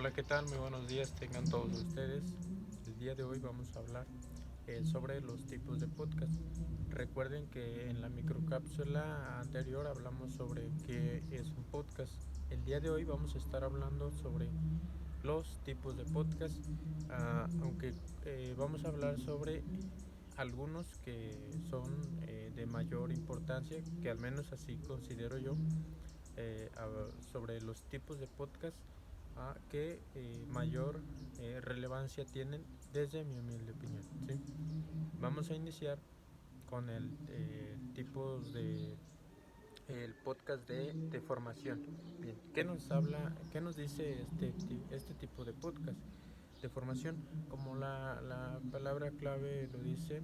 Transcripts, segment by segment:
Hola, ¿qué tal? Muy buenos días tengan todos ustedes. El día de hoy vamos a hablar sobre los tipos de podcast. Recuerden que en la microcápsula anterior hablamos sobre qué es un podcast. El día de hoy vamos a estar hablando sobre los tipos de podcast, aunque vamos a hablar sobre algunos que son de mayor importancia, que al menos así considero yo, sobre los tipos de podcast que mayor relevancia tienen desde mi humilde opinión, ¿sí? Vamos a iniciar con el tipo de el podcast de formación. Bien, ¿qué nos habla, qué nos dice este tipo de podcast de formación? Como la palabra clave lo dice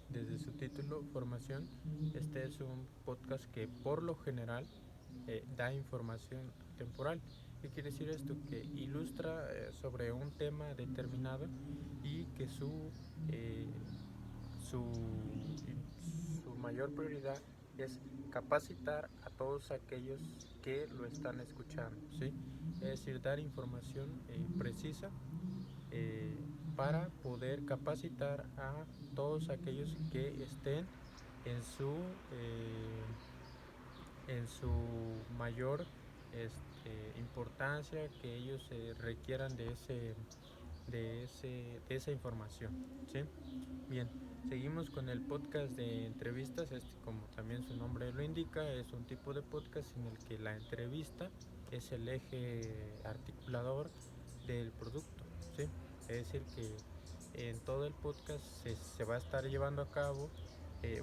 desde su título, formación, este es un podcast que por lo general da información temporal. ¿Qué quiere decir esto? Que ilustra sobre un tema determinado y que eh, su, su mayor prioridad es capacitar a todos aquellos que lo están escuchando, ¿sí? Es decir, dar información precisa para poder capacitar a todos aquellos que estén en en su mayor importancia, que ellos requieran de esa información, ¿sí? Bien, seguimos con el podcast de entrevistas. Como también su nombre lo indica, es un tipo de podcast en el que la entrevista es el eje articulador del producto, ¿sí? Es decir, que en todo el podcast se va a estar llevando a cabo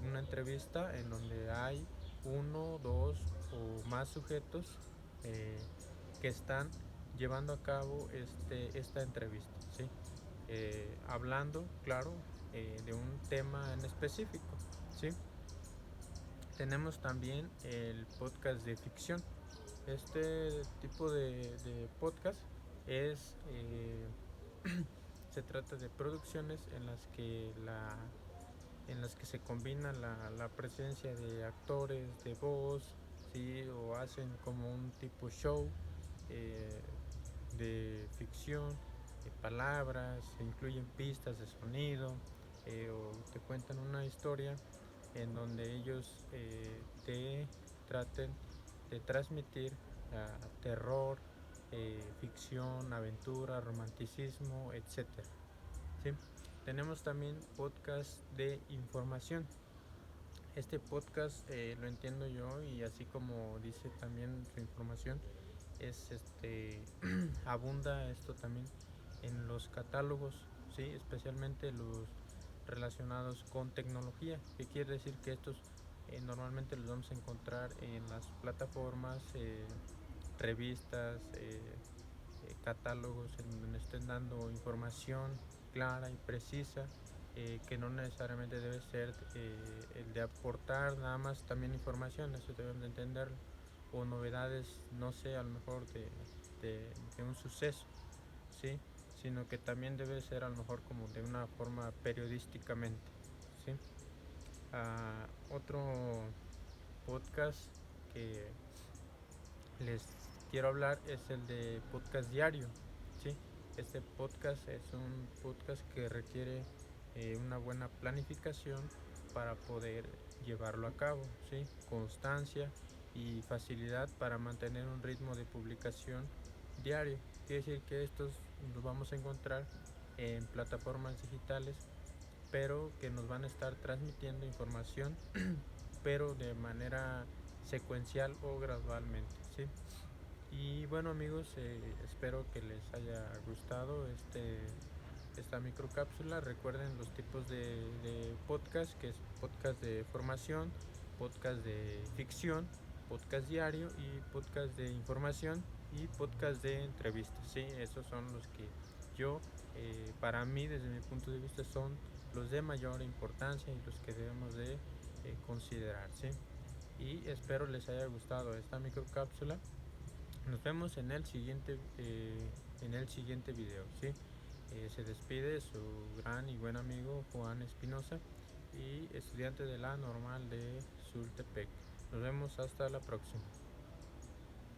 una entrevista en donde hay uno, dos o más sujetos eh, que están llevando a cabo esta entrevista, ¿sí? Hablando, claro, de un tema en específico, ¿sí? Tenemos también el podcast de ficción. Este tipo de podcast es se trata de producciones en las que se combina la presencia de actores de voz, ¿sí? O hacen como un tipo show eh, de ficción, palabras, se incluyen pistas de sonido, o te cuentan una historia en donde ellos te traten de transmitir terror, ficción, aventura, romanticismo, etcétera, ¿sí? Tenemos también podcast de información. Este podcast lo entiendo yo, y así como dice también su información, es abunda esto también en los catálogos, sí, especialmente los relacionados con tecnología. ¿Qué quiere decir? Que estos normalmente los vamos a encontrar en las plataformas, revistas, catálogos en donde estén dando información clara y precisa, que no necesariamente debe ser el de aportar nada más también información, eso deben de entenderlo, o novedades, no sé, a lo mejor de un suceso, ¿sí? Sino que también debe ser a lo mejor como de una forma periodísticamente, ¿sí? Otro podcast que les quiero hablar es el de podcast diario, ¿sí? Este podcast es un podcast que requiere una buena planificación para poder llevarlo a cabo, ¿sí? Constancia y facilidad para mantener un ritmo de publicación diario. Quiere decir que estos los vamos a encontrar en plataformas digitales, pero que nos van a estar transmitiendo información, pero de manera secuencial o gradualmente, ¿sí? Y bueno, amigos, espero que les haya gustado esta microcápsula. Recuerden los tipos de podcast, que es podcast de formación, podcast de ficción, podcast diario y podcast de información y podcast de entrevistas, ¿sí? Esos son los que yo, para mí, desde mi punto de vista, son los de mayor importancia y los que debemos de considerar, ¿sí? Y espero les haya gustado esta microcápsula. Nos vemos en el siguiente video, ¿sí? Se despide su gran y buen amigo Juan Espinosa, y estudiante de la normal de Sultepec. Nos vemos hasta la próxima.